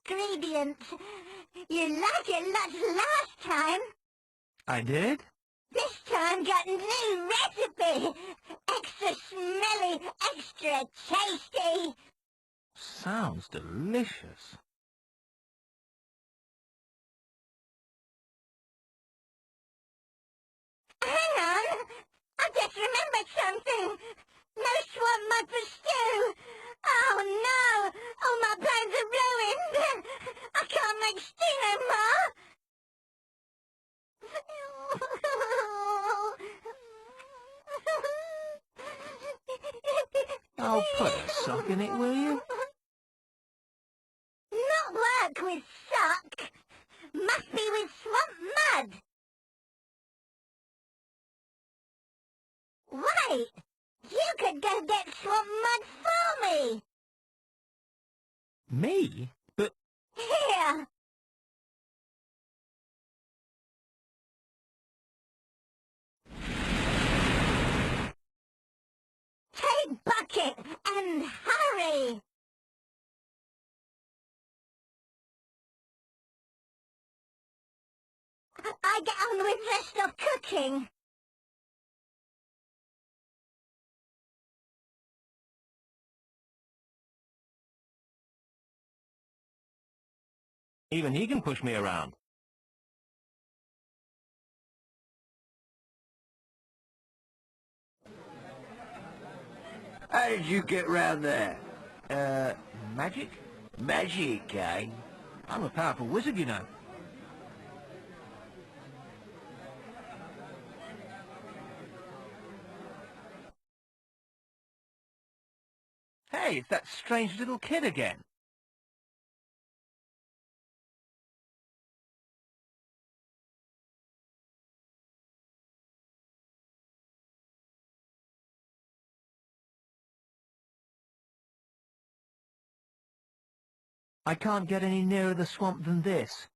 ingredients. You liked it lots last time. I did? This time got new recipe. Extra smelly, extra tasty. Sounds delicious. Hang on. I just remembered something. No swamp mud for stew. Oh no. All my plans are ruined. I can't make stew no more. Oh, put a sock in it, will you? Not work with sock. Must be with swamp mud. Wait! You could go get swamp mud for me! Me? But... Here! Take bucket and hurry! I get on with rest of cooking. Even he can push me around. How did you get round there? Magic? Magic, eh? I'm a powerful wizard, you know. Hey, it's that strange little kid again. I can't get any nearer the swamp than this.